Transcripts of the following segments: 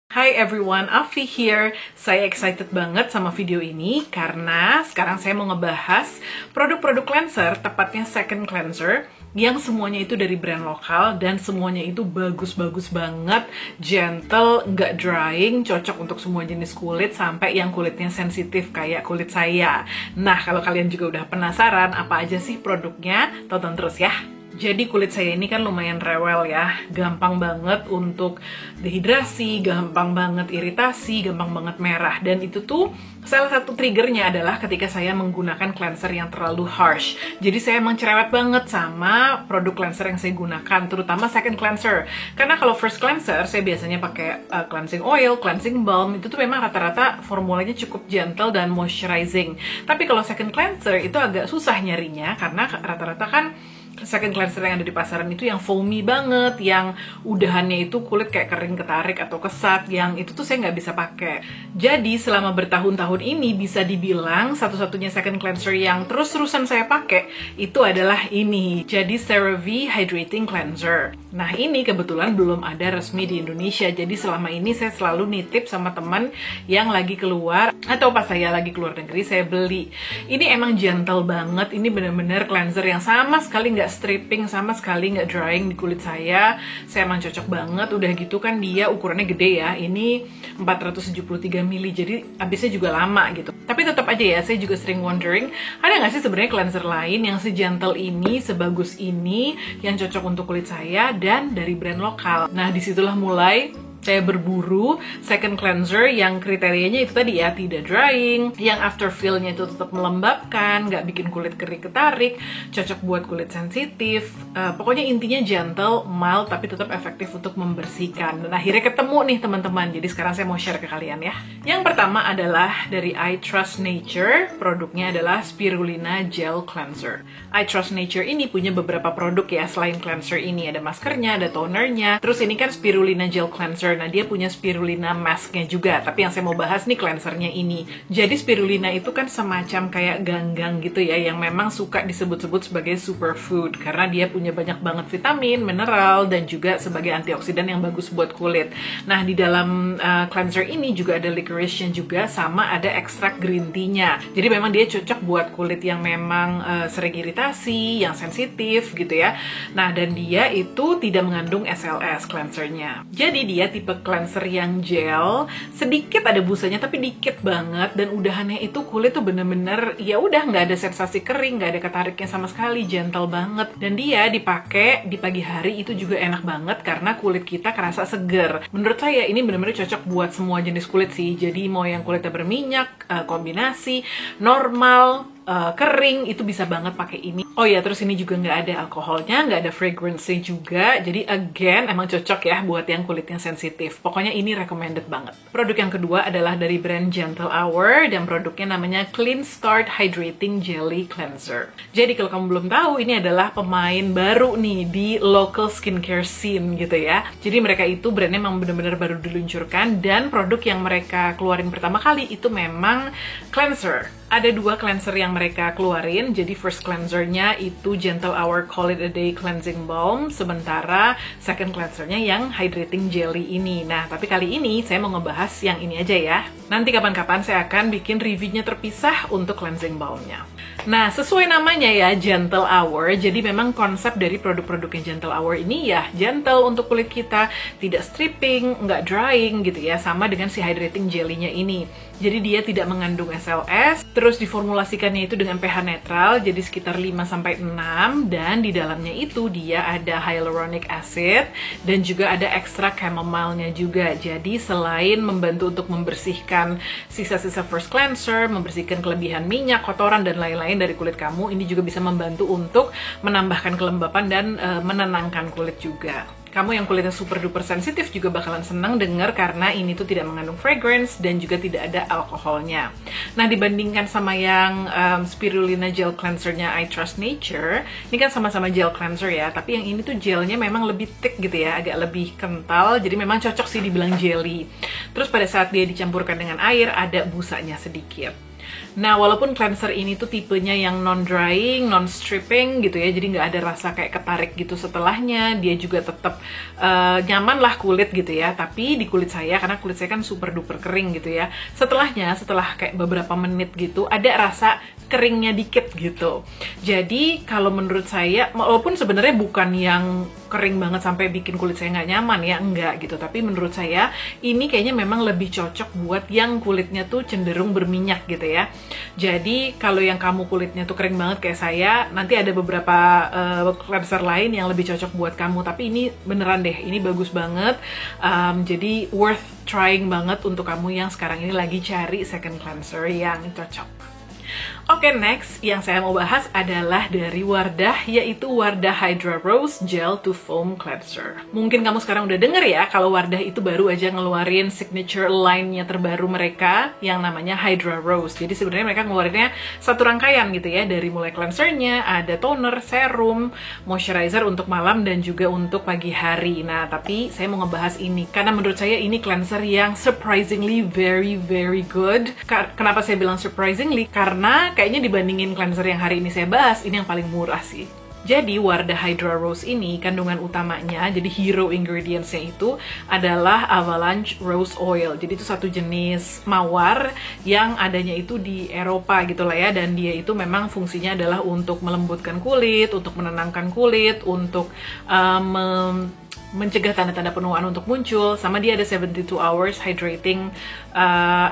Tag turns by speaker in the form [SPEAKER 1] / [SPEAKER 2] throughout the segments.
[SPEAKER 1] Hi everyone, Afi here. Saya excited banget sama video ini karena sekarang saya mau ngebahas produk-produk cleanser, tepatnya second cleanser, yang semuanya itu dari brand lokal dan semuanya itu bagus-bagus banget, gentle, nggak drying, cocok untuk semua jenis kulit sampai yang kulitnya sensitif kayak kulit saya. Nah, kalau kalian juga udah penasaran apa aja sih produknya, tonton terus ya. Jadi kulit saya ini kan lumayan rewel ya, gampang banget untuk dehidrasi, gampang banget iritasi, gampang banget merah. Dan itu tuh salah satu triggernya adalah ketika saya menggunakan cleanser yang terlalu harsh. Jadi saya emang cerewet banget sama produk cleanser yang saya gunakan, terutama second cleanser. Karena kalau first cleanser saya biasanya pakai cleansing oil, cleansing balm, itu tuh memang rata-rata formulanya cukup gentle dan moisturizing. Tapi kalau second cleanser itu agak susah nyarinya karena rata-rata kan second cleanser yang ada di pasaran itu yang foamy banget, yang udahannya itu kulit kayak kering ketarik atau kesat, yang itu tuh saya nggak bisa pakai. Jadi selama bertahun-tahun ini bisa dibilang satu-satunya second cleanser yang terus-terusan saya pakai itu adalah ini. Jadi CeraVe Hydrating Cleanser. Nah ini kebetulan belum ada resmi di Indonesia, jadi selama ini saya selalu nitip sama teman yang lagi keluar atau pas saya lagi keluar negeri saya beli. Ini emang gentle banget, ini bener-bener cleanser yang sama sekali nggak stripping, sama sekali nggak drying di kulit saya emang cocok banget. Udah gitu kan dia ukurannya gede ya, ini 473 ml, jadi habisnya juga lama gitu. Tapi tetap aja ya, saya juga sering wondering, ada nggak sih sebenarnya cleanser lain yang segentle ini, sebagus ini, yang cocok untuk kulit saya dan dari brand lokal. Nah disitulah mulai saya berburu second cleanser yang kriterianya itu tadi ya, tidak drying, yang after feel-nya itu tetap melembabkan, nggak bikin kulit kering ketarik, cocok buat kulit sensitif, pokoknya intinya gentle, mild, tapi tetap efektif untuk membersihkan. Dan akhirnya ketemu nih teman-teman, jadi sekarang saya mau share ke kalian ya. Yang pertama adalah dari I Trust Nature, produknya adalah Spirulina Gel Cleanser. I Trust Nature ini punya beberapa produk ya, selain cleanser ini ada maskernya, ada tonernya, terus ini kan Spirulina Gel Cleanser. Nah dia punya spirulina masknya juga, tapi yang saya mau bahas nih cleansernya ini. Jadi spirulina itu kan semacam kayak ganggang gitu ya, yang memang suka disebut-sebut sebagai superfood karena dia punya banyak banget vitamin, mineral, dan juga sebagai antioksidan yang bagus buat kulit. Nah di dalam cleanser ini juga ada licorice juga, sama ada ekstrak green tea-nya. Jadi memang dia cocok buat kulit yang memang sering iritasi, yang sensitif gitu ya. Nah dan dia itu tidak mengandung SLS cleansernya. Jadi dia tipe cleanser yang gel, sedikit ada busanya tapi dikit banget, dan udahannya itu kulit tuh bener-bener ya udah nggak ada sensasi kering, nggak ada ketariknya sama sekali, gentle banget. Dan dia dipakai di pagi hari itu juga enak banget karena kulit kita kerasa seger. Menurut saya ini bener-bener cocok buat semua jenis kulit sih. Jadi mau yang kulitnya berminyak, kombinasi, normal, kering, itu bisa banget pakai ini. Oh ya, terus ini juga nggak ada alkoholnya, nggak ada fragrance juga. Jadi again, emang cocok ya buat yang kulitnya sensitif. Pokoknya ini recommended banget. Produk yang kedua adalah dari brand Gentle Hour, dan produknya namanya Clean Start Hydrating Jelly Cleanser. Jadi kalau kamu belum tahu, ini adalah pemain baru nih di local skincare scene gitu ya. Jadi mereka itu brandnya memang benar-benar baru diluncurkan, dan produk yang mereka keluarin pertama kali itu memang cleanser. Ada dua cleanser yang mereka keluarin. Jadi first cleansernya itu Gentle Hour Call It A Day Cleansing Balm, sementara second cleansernya yang Hydrating Jelly ini. Nah, tapi kali ini saya mau ngebahas yang ini aja ya. Nanti kapan-kapan saya akan bikin reviewnya terpisah untuk cleansing balmnya. Nah, sesuai namanya ya, Gentle Hour, jadi memang konsep dari produk-produknya Gentle Hour ini ya gentle untuk kulit kita, tidak stripping, nggak drying gitu ya, sama dengan si hydrating jelly-nya ini. Jadi dia tidak mengandung SLS, terus diformulasikannya itu dengan pH netral, jadi sekitar 5-6, dan di dalamnya itu dia ada hyaluronic acid, dan juga ada ekstrak chamomile-nya juga. Jadi selain membantu untuk membersihkan sisa-sisa first cleanser, membersihkan kelebihan minyak, kotoran, dan lain-lain dari kulit kamu, ini juga bisa membantu untuk menambahkan kelembapan dan menenangkan kulit juga. Kamu yang kulitnya super duper sensitif juga bakalan senang denger karena ini tuh tidak mengandung fragrance dan juga tidak ada alkoholnya. Nah dibandingkan sama yang Spirulina Gel Cleanser-nya I Trust Nature, ini kan sama-sama gel cleanser ya, tapi yang ini tuh gelnya memang lebih thick gitu ya, agak lebih kental, jadi memang cocok sih dibilang jelly. Terus pada saat dia dicampurkan dengan air ada busanya sedikit. Nah, walaupun cleanser ini tuh tipenya yang non-drying, non-stripping gitu ya, jadi nggak ada rasa kayak ketarik gitu setelahnya, dia juga tetap nyaman lah kulit gitu ya. Tapi di kulit saya, karena kulit saya kan super duper kering gitu ya, setelahnya, setelah kayak beberapa menit gitu, ada rasa keringnya dikit gitu. Jadi kalau menurut saya, walaupun sebenarnya bukan yang kering banget sampai bikin kulit saya nggak nyaman ya, enggak gitu, tapi menurut saya ini kayaknya memang lebih cocok buat yang kulitnya tuh cenderung berminyak gitu ya. Jadi kalau yang kamu kulitnya tuh kering banget kayak saya, nanti ada beberapa cleanser lain yang lebih cocok buat kamu, tapi ini beneran deh, ini bagus banget. Jadi worth trying banget untuk kamu yang sekarang ini lagi cari second cleanser yang cocok. Oke, next yang saya mau bahas adalah dari Wardah, yaitu Wardah Hydra Rose Gel to Foam Cleanser. Mungkin kamu sekarang udah denger ya, kalau Wardah itu baru aja ngeluarin signature line-nya terbaru mereka yang namanya Hydra Rose. Jadi sebenarnya mereka ngeluarinnya satu rangkaian gitu ya, dari mulai cleansernya, ada toner, serum, moisturizer untuk malam dan juga untuk pagi hari. Nah, tapi saya mau ngebahas ini karena menurut saya ini cleanser yang surprisingly very good. Kenapa saya bilang surprisingly? Karena kayaknya dibandingin cleanser yang hari ini saya bahas, ini yang paling murah sih. Jadi Wardah Hydra Rose ini kandungan utamanya, jadi hero ingredients-nya itu adalah Avalanche Rose Oil. Jadi itu satu jenis mawar yang adanya itu di Eropa gitu lah ya, dan dia itu memang fungsinya adalah untuk melembutkan kulit, untuk menenangkan kulit, untuk mencegah tanda-tanda penuaan untuk muncul, sama dia ada 72 hours hydrating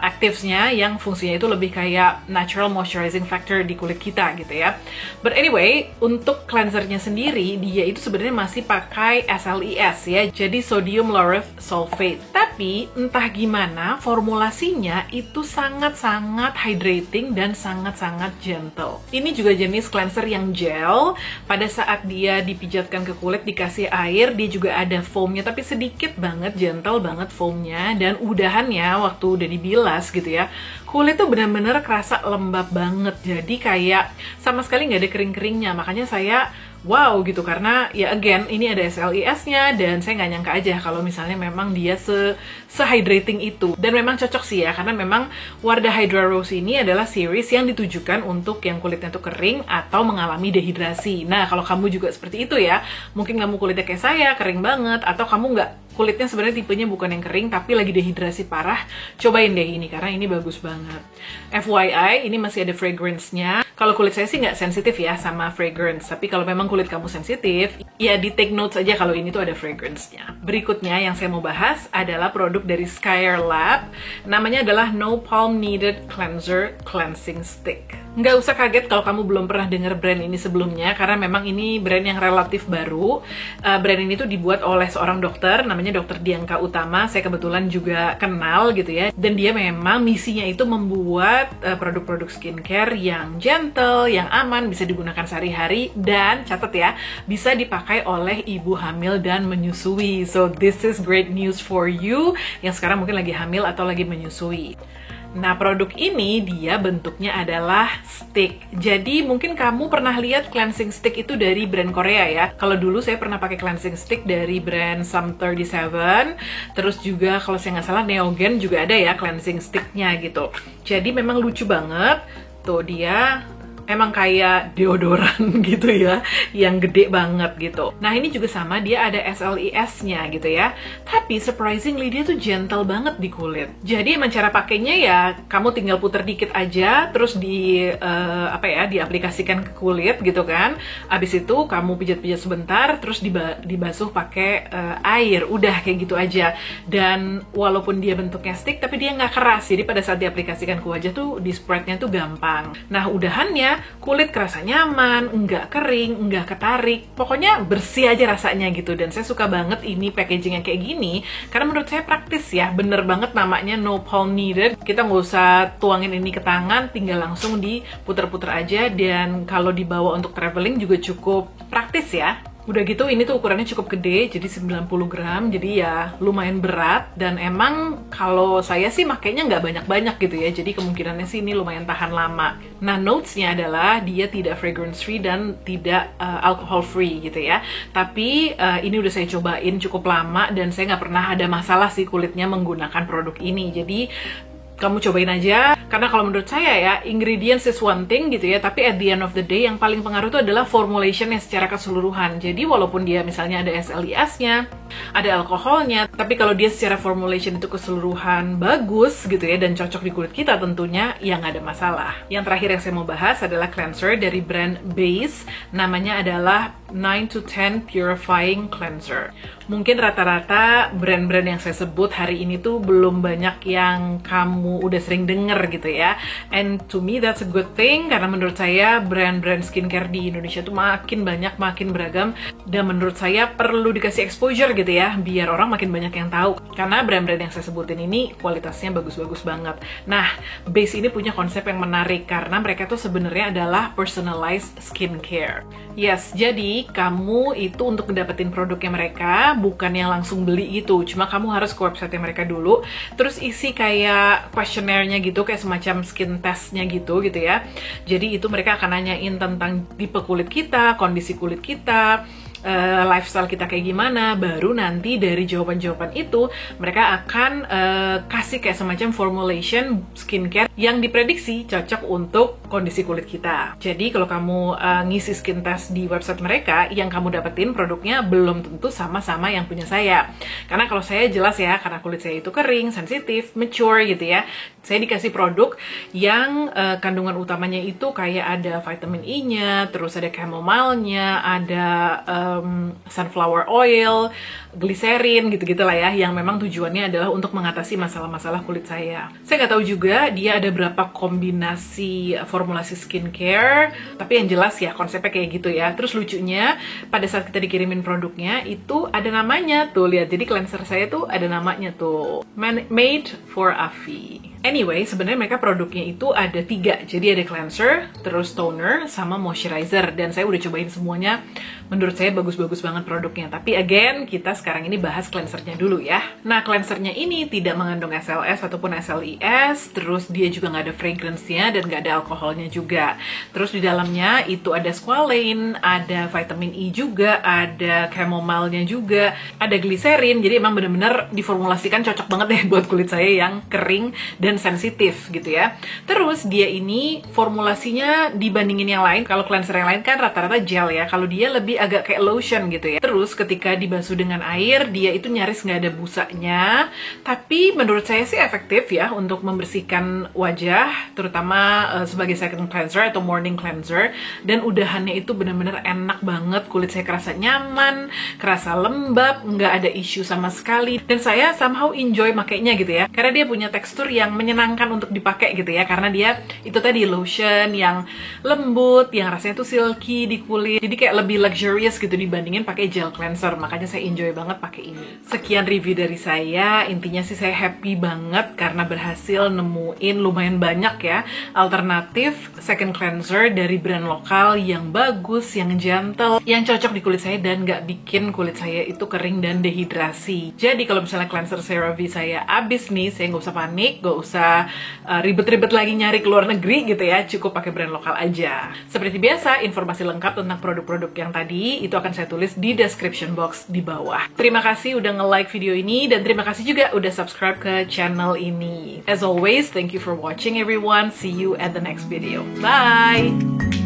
[SPEAKER 1] actives-nya yang fungsinya itu lebih kayak natural moisturizing factor di kulit kita gitu ya. But anyway, untuk cleansernya sendiri dia itu sebenarnya masih pakai SLES ya, jadi sodium lauryl sulfate. Tapi entah gimana formulasinya itu sangat-sangat hydrating dan sangat-sangat gentle. Ini juga jenis cleanser yang gel. Pada saat dia dipijatkan ke kulit dikasih air, dia juga ada foamnya, tapi sedikit banget, gentle banget foamnya, dan udahannya waktu udah dibilas gitu ya, kulit tuh bener-bener kerasa lembab banget, jadi kayak sama sekali nggak ada kering-keringnya. Makanya saya wow gitu, karena ya again ini ada SLES-nya dan saya nggak nyangka aja kalau misalnya memang dia se-hydrating itu. Dan memang cocok sih ya, karena memang Wardah Hydra Rose ini adalah series yang ditujukan untuk yang kulitnya tuh kering atau mengalami dehidrasi. Nah, kalau kamu juga seperti itu ya, mungkin kamu kulitnya kayak saya, kering banget, atau kamu nggak, kulitnya sebenarnya tipenya bukan yang kering tapi lagi dehidrasi parah, cobain deh ini karena ini bagus banget. FYI, ini masih ada fragrance-nya. Kalau kulit saya sih nggak sensitif ya sama fragrance, tapi kalau memang kulit kamu sensitif, ya di take notes aja kalau ini tuh ada fragrance-nya. Berikutnya yang saya mau bahas adalah produk dari Skyer Lab, namanya adalah No Palm Needed Cleanser Cleansing Stick. Nggak usah kaget kalau kamu belum pernah denger brand ini sebelumnya, karena memang ini brand yang relatif baru. Brand ini tuh dibuat oleh seorang dokter, namanya Dr. Dianka Utama. Saya kebetulan juga kenal gitu ya. Dan dia memang misinya itu membuat produk-produk skincare yang gentle, yang aman, bisa digunakan sehari-hari, dan catat ya, bisa dipakai oleh ibu hamil dan menyusui. So this is great news for you yang sekarang mungkin lagi hamil atau lagi menyusui. Nah, produk ini dia bentuknya adalah stick. Jadi mungkin kamu pernah lihat cleansing stick itu dari brand Korea ya. Kalau dulu saya pernah pakai cleansing stick dari brand Sum 37. Terus juga kalau saya nggak salah Neogen juga ada ya cleansing sticknya gitu. Jadi memang lucu banget. Tuh dia emang kayak deodoran gitu ya, yang gede banget gitu. Nah, ini juga sama, dia ada SLES-nya gitu ya. Tapi surprisingly dia tuh gentle banget di kulit. Jadi emang cara pakainya ya, kamu tinggal puter dikit aja, terus diaplikasikan ke kulit gitu kan. Abis itu kamu pijat-pijat sebentar, terus dibasuh pakai air. Udah kayak gitu aja. Dan walaupun dia bentuknya stick, tapi dia nggak keras. Jadi pada saat diaplikasikan ke wajah tuh, di spreadnya tuh gampang. Nah, udahannya kulit kerasa nyaman, nggak kering, nggak ketarik, pokoknya bersih aja rasanya gitu. Dan saya suka banget ini packaging yang kayak gini, karena menurut saya praktis ya, bener banget namanya No Palm Needed. Kita nggak usah tuangin ini ke tangan, tinggal langsung diputer-puter aja, dan kalau dibawa untuk traveling juga cukup praktis ya. Udah gitu ini tuh ukurannya cukup gede, jadi 90 gram, jadi ya lumayan berat. Dan emang kalau saya sih makainya nggak banyak-banyak gitu ya, jadi kemungkinannya sih ini lumayan tahan lama. Nah, notes-nya adalah dia tidak fragrance free dan tidak alcohol free gitu ya. Tapi ini udah saya cobain cukup lama dan saya nggak pernah ada masalah sih kulitnya menggunakan produk ini. Jadi kamu cobain aja. Karena kalau menurut saya ya, ingredients is one thing gitu ya, tapi at the end of the day yang paling pengaruh itu adalah formulationnya secara keseluruhan. Jadi walaupun dia misalnya ada SLIS-nya, ada alkoholnya, tapi kalau dia secara formulation itu keseluruhan bagus gitu ya, dan cocok di kulit kita tentunya, ya nggak ada masalah. Yang terakhir yang saya mau bahas adalah cleanser dari brand Base, namanya adalah 9 to 10 Purifying Cleanser. Mungkin rata-rata brand-brand yang saya sebut hari ini tuh belum banyak yang kamu udah sering denger gitu ya. And to me that's a good thing, karena menurut saya brand-brand skincare di Indonesia tuh makin banyak, makin beragam, dan menurut saya perlu dikasih exposure gitu ya, biar orang makin banyak yang tahu. Karena brand-brand yang saya sebutin ini kualitasnya bagus-bagus banget. Nah, Base ini punya konsep yang menarik karena mereka tuh sebenarnya adalah personalized skincare. Yes, jadi kamu itu untuk mendapatkan produknya mereka bukan yang langsung beli gitu, cuma kamu harus ke website mereka dulu, terus isi kayak questionnaire-nya gitu, kayak semacam skin test-nya gitu ya. Jadi itu mereka akan nanyain tentang tipe kulit kita, kondisi kulit kita, lifestyle kita kayak gimana, baru nanti dari jawaban-jawaban itu mereka akan kasih kayak semacam formulation skincare yang diprediksi cocok untuk kondisi kulit kita. Jadi kalau kamu ngisi skin test di website mereka, yang kamu dapetin produknya belum tentu sama-sama yang punya saya. Karena kalau saya jelas ya, karena kulit saya itu kering, sensitif, mature gitu ya, saya dikasih produk yang kandungan utamanya itu kayak ada vitamin E-nya, terus ada chamomile-nya, ada sunflower oil, glycerin gitu-gitu lah ya, yang memang tujuannya adalah untuk mengatasi masalah-masalah kulit saya. Saya nggak tahu juga dia ada berapa kombinasi formulasi skincare, tapi yang jelas ya konsepnya kayak gitu ya. Terus lucunya, pada saat kita dikirimin produknya, itu ada namanya tuh, lihat. Jadi cleanser saya tuh ada namanya tuh, Made for Afi. Anyway, sebenarnya mereka produknya itu ada 3. Jadi ada cleanser, terus toner, sama moisturizer. Dan saya udah cobain semuanya. Menurut saya bagus-bagus banget produknya. Tapi again, kita sekarang ini bahas cleansernya dulu ya. Nah, cleansernya ini tidak mengandung SLS ataupun SLIS. Terus dia juga nggak ada fragrance-nya dan nggak ada alkoholnya juga. Terus di dalamnya itu ada squalane, ada vitamin E juga, ada chamomile-nya juga, ada glycerin. Jadi emang bener-bener diformulasikan cocok banget deh buat kulit saya yang kering dan sensitif gitu ya. Terus dia ini formulasinya dibandingin yang lain, kalau cleanser yang lain kan rata-rata gel ya, kalau dia lebih agak kayak lotion gitu ya. Terus ketika dibasuh dengan air, dia itu nyaris nggak ada busanya, tapi menurut saya sih efektif ya untuk membersihkan wajah, terutama sebagai second cleanser atau morning cleanser. Dan udahannya itu bener-bener enak banget, kulit saya kerasa nyaman, kerasa lembab, nggak ada isu sama sekali, dan saya somehow enjoy makainya gitu ya, karena dia punya tekstur yang menyenangkan untuk dipakai gitu ya, karena dia itu tadi lotion yang lembut, yang rasanya tuh silky di kulit, jadi kayak lebih luxurious gitu dibandingin pakai gel cleanser. Makanya saya enjoy banget pakai ini. Sekian review dari saya. Intinya sih saya happy banget karena berhasil nemuin lumayan banyak ya alternatif second cleanser dari brand lokal yang bagus, yang gentle, yang cocok di kulit saya dan nggak bikin kulit saya itu kering dan dehidrasi. Jadi kalau misalnya cleanser CeraVe saya habis nih, saya nggak usah panik, nggak usah ribet-ribet lagi nyari ke luar negeri gitu ya, cukup pakai brand lokal aja. Seperti biasa, informasi lengkap tentang produk-produk yang tadi itu akan saya tulis di description box di bawah. Terima kasih udah nge-like video ini, dan terima kasih juga udah subscribe ke channel ini. As always, thank you for watching everyone. See you at the next video. Bye!